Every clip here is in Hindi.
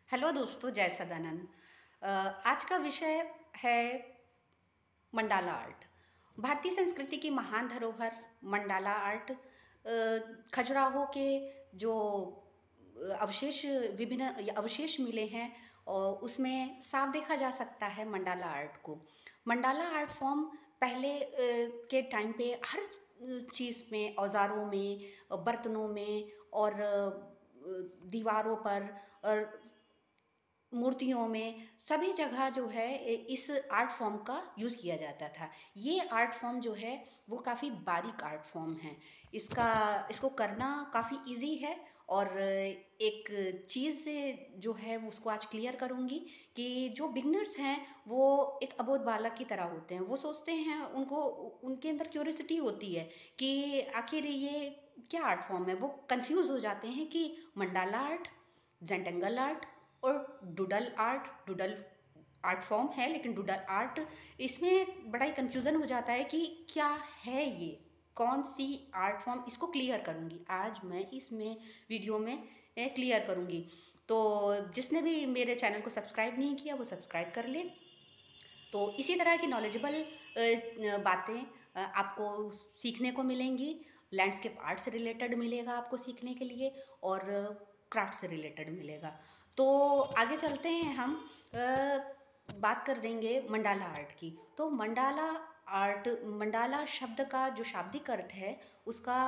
हेलो दोस्तों, जय सदानंद। आज का विषय है मंडाला आर्ट। भारतीय संस्कृति की महान धरोहर मंडाला आर्ट खजुराहो के जो अवशेष विभिन्न अवशेष मिले हैं और उसमें साफ देखा जा सकता है मंडाला आर्ट को। मंडाला आर्ट फॉर्म पहले के टाइम पे हर चीज़ में, औजारों में, बर्तनों में और दीवारों पर और मूर्तियों में, सभी जगह जो है इस आर्ट फॉर्म का यूज़ किया जाता था। ये आर्ट फॉर्म जो है वो काफ़ी बारीक आर्ट फॉर्म है। इसको करना काफ़ी इजी है। और एक चीज़ जो है वो उसको आज क्लियर करूँगी कि जो बिगनर्स हैं वो एक अबोध बालक की तरह होते हैं। वो सोचते हैं, उनको उनके अंदर क्यूरियोसिटी होती है कि आखिर ये क्या आर्ट फॉर्म है। वो कंफ्यूज हो जाते हैं कि मंडाला आर्ट, जेंटेंगल आर्ट और डूडल आर्ट फॉर्म है, लेकिन डूडल आर्ट, इसमें बड़ा ही कन्फ्यूज़न हो जाता है कि क्या है ये, कौन सी आर्ट फॉर्म। इसको क्लियर करूँगी आज मैं इसमें वीडियो में क्लियर करूँगी। तो जिसने भी मेरे चैनल को सब्सक्राइब नहीं किया वो सब्सक्राइब कर ले। तो इसी तरह की नॉलेजेबल बातें आपको सीखने को मिलेंगी। लैंडस्केप आर्ट से रिलेटेड मिलेगा आपको सीखने के लिए, और क्राफ्ट से रिलेटेड मिलेगा। तो आगे चलते हैं हम। बात कर देंगे मंडाला आर्ट की। तो मंडाला आर्ट, मंडाला शब्द का जो शाब्दिक अर्थ है उसका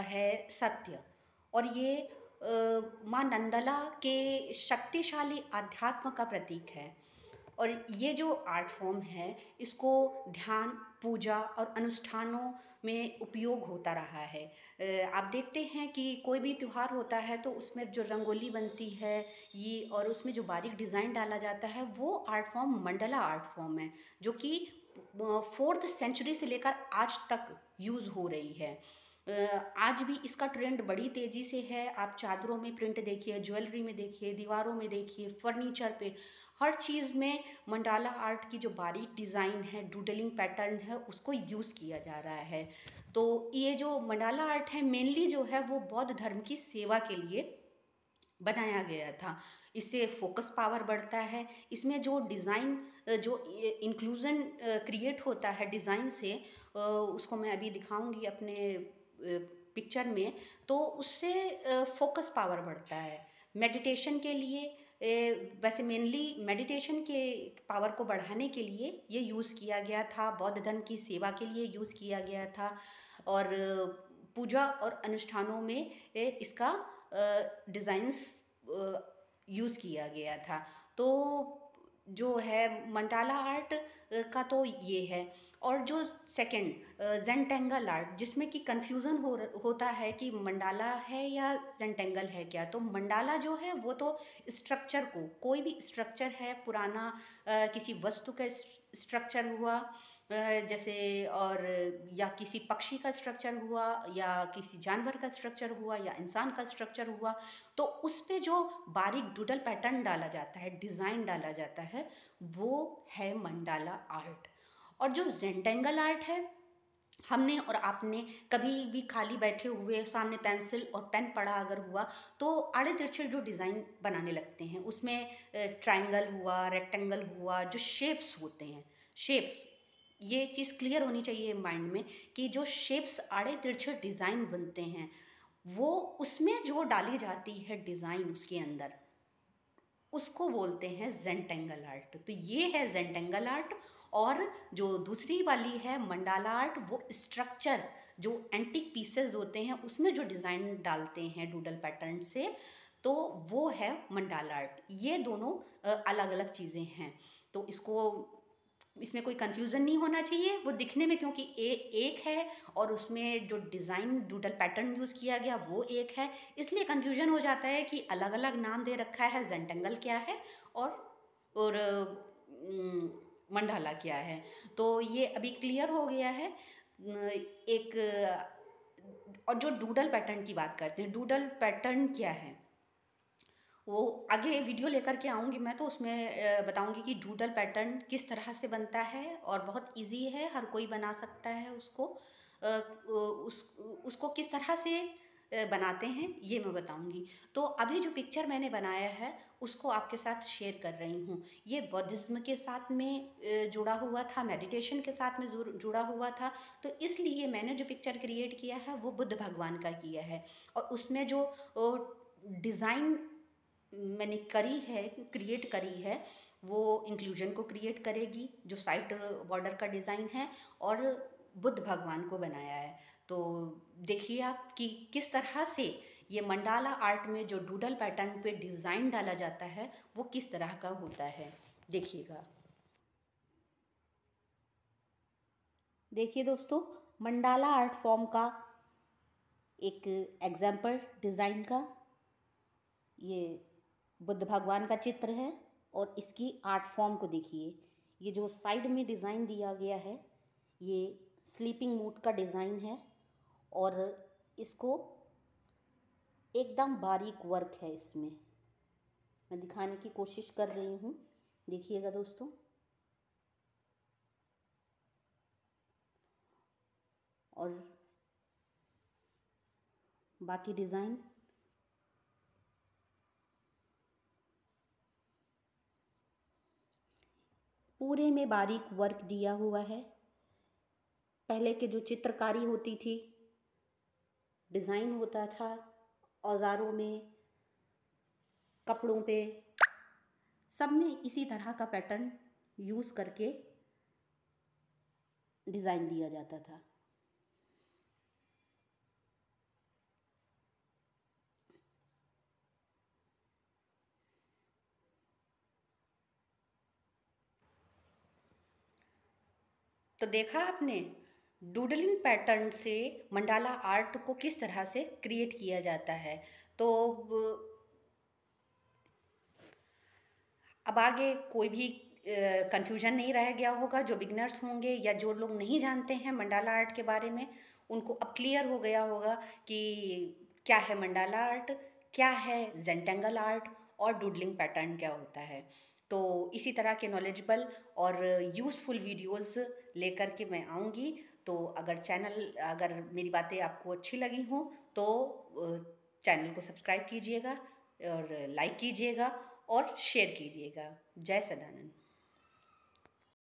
है सत्य। और ये माँ नंदला के शक्तिशाली अध्यात्म का प्रतीक है। और ये जो आर्ट फॉर्म है इसको ध्यान, पूजा और अनुष्ठानों में उपयोग होता रहा है। आप देखते हैं कि कोई भी त्योहार होता है तो उसमें जो रंगोली बनती है ये, और उसमें जो बारीक डिज़ाइन डाला जाता है, वो art form Mandla art form है, जो कि 4th सेंचुरी से लेकर आज तक यूज़ हो रही है। आज भी इसका ट्रेंड बड़ी तेज़ी से है। आप चादरों में प्रिंट देखिए, ज्वेलरी में देखिए, दीवारों में देखिए, फर्नीचर पे, हर चीज़ में मंडाला आर्ट की जो बारीक डिज़ाइन है, डूडलिंग पैटर्न है, उसको यूज़ किया जा रहा है। तो ये जो मंडाला आर्ट है मेनली जो है वो बौद्ध धर्म की सेवा के लिए बनाया गया था। इससे फोकस पावर बढ़ता है। इसमें जो डिज़ाइन, जो इंक्लूज़न क्रिएट होता है डिज़ाइन से, उसको मैं अभी दिखाऊंगी अपने पिक्चर में। तो उससे फोकस पावर बढ़ता है। मेडिटेशन के लिए, वैसे मेनली मेडिटेशन के पावर को बढ़ाने के लिए ये यूज़ किया गया था, बौद्ध धर्म की सेवा के लिए यूज़ किया गया था। और पूजा और अनुष्ठानों में इसका डिज़ाइंस यूज़ किया गया था। तो जो है मंडाला आर्ट का तो ये है। और जो सेकंड जेंटेंगल आर्ट, जिसमें कि कंफ्यूजन होता है कि मंडाला है या जेंटेंगल है क्या। तो मंडाला जो है वो तो स्ट्रक्चर को, कोई भी स्ट्रक्चर है पुराना, किसी वस्तु का स्ट्रक्चर हुआ, जैसे, और या किसी पक्षी का स्ट्रक्चर हुआ, या किसी जानवर का स्ट्रक्चर हुआ, या इंसान का स्ट्रक्चर हुआ, तो उस पे जो बारीक डूडल पैटर्न डाला जाता है, डिज़ाइन डाला जाता है, वो है मंडाला आर्ट। और जो जेंटेंगल आर्ट है, हमने और आपने कभी भी खाली बैठे हुए सामने पेंसिल और पेन पड़ा अगर हुआ तो आड़े तिरछे जो डिज़ाइन बनाने लगते हैं, उसमें ट्रायंगल हुआ, रेक्टेंगल हुआ, जो शेप्स होते हैं, शेप्स, ये चीज़ क्लियर होनी चाहिए माइंड में कि जो शेप्स, आड़े तिरछे डिज़ाइन बनते हैं, वो उसमें जो डाली जाती है डिज़ाइन उसके अंदर, उसको बोलते हैं जेंटेंगल आर्ट। तो ये है जेंटेंगल आर्ट। और जो दूसरी वाली है मंडाला आर्ट, वो स्ट्रक्चर, जो एंटीक पीसेस होते हैं उसमें जो डिज़ाइन डालते हैं डूडल पैटर्न से, तो वो है मंडाला आर्ट। ये दोनों अलग अलग चीज़ें हैं। तो इसमें कोई कंफ्यूजन नहीं होना चाहिए। वो दिखने में, क्योंकि एक है और उसमें जो डिज़ाइन डूडल पैटर्न यूज़ किया गया वो एक है, इसलिए कंफ्यूजन हो जाता है कि अलग अलग नाम दे रखा है, जेंटेंगल क्या है और मंडाला क्या है। तो ये अभी क्लियर हो गया है। एक और जो डूडल पैटर्न की बात करते हैं, डूडल पैटर्न क्या है वो आगे वीडियो लेकर के आऊँगी मैं, तो उसमें बताऊँगी कि डूडल पैटर्न किस तरह से बनता है, और बहुत इजी है, हर कोई बना सकता है उसको। उसको किस तरह से बनाते हैं ये मैं बताऊंगी। तो अभी जो पिक्चर मैंने बनाया है उसको आपके साथ शेयर कर रही हूँ। ये बौद्धिज्म के साथ में जुड़ा हुआ था, मेडिटेशन के साथ में जुड़ा हुआ था। तो इसलिए मैंने जो पिक्चर क्रिएट किया है वो बुद्ध भगवान का किया है। और उसमें जो डिज़ाइन मैंने क्रिएट करी है, वो इंक्लूजन को क्रिएट करेगी, जो साइड बॉर्डर का डिज़ाइन है, और बुद्ध भगवान को बनाया है। तो देखिए आप कि किस तरह से ये मंडाला आर्ट में जो डूडल पैटर्न पे डिज़ाइन डाला जाता है वो किस तरह का होता है, देखिएगा। देखिए दोस्तों, मंडाला आर्ट फॉर्म का एक एग्जाम्पल डिज़ाइन का ये बुद्ध भगवान का चित्र है। और इसकी आर्ट फॉर्म को देखिए, ये जो साइड में डिज़ाइन दिया गया है ये स्लीपिंग मूड का डिज़ाइन है। और इसको एकदम बारीक वर्क है इसमें, मैं दिखाने की कोशिश कर रही हूँ, देखिएगा दोस्तों। और बाकी डिज़ाइन पूरे में बारीक वर्क दिया हुआ है। पहले के जो चित्रकारी होती थी, डिज़ाइन होता था औजारों में, कपड़ों पे, सब में इसी तरह का पैटर्न यूज़ करके डिज़ाइन दिया जाता था। तो देखा आपने डूडलिंग पैटर्न से मंडाला आर्ट को किस तरह से क्रिएट किया जाता है। तो अब आगे कोई भी कंफ्यूजन नहीं रह गया होगा। जो बिगनर्स होंगे या जो लोग नहीं जानते हैं मंडाला आर्ट के बारे में, उनको अब क्लियर हो गया होगा कि क्या है मंडाला आर्ट, क्या है जेंटेंगल आर्ट, और डूडलिंग पैटर्न क्या होता है। तो इसी तरह के नॉलेजेबल और यूज़फुल वीडियोस लेकर के मैं आऊँगी। तो अगर मेरी बातें आपको अच्छी लगी हों तो चैनल को सब्सक्राइब कीजिएगा और लाइक कीजिएगा और शेयर कीजिएगा। जय सदानंद।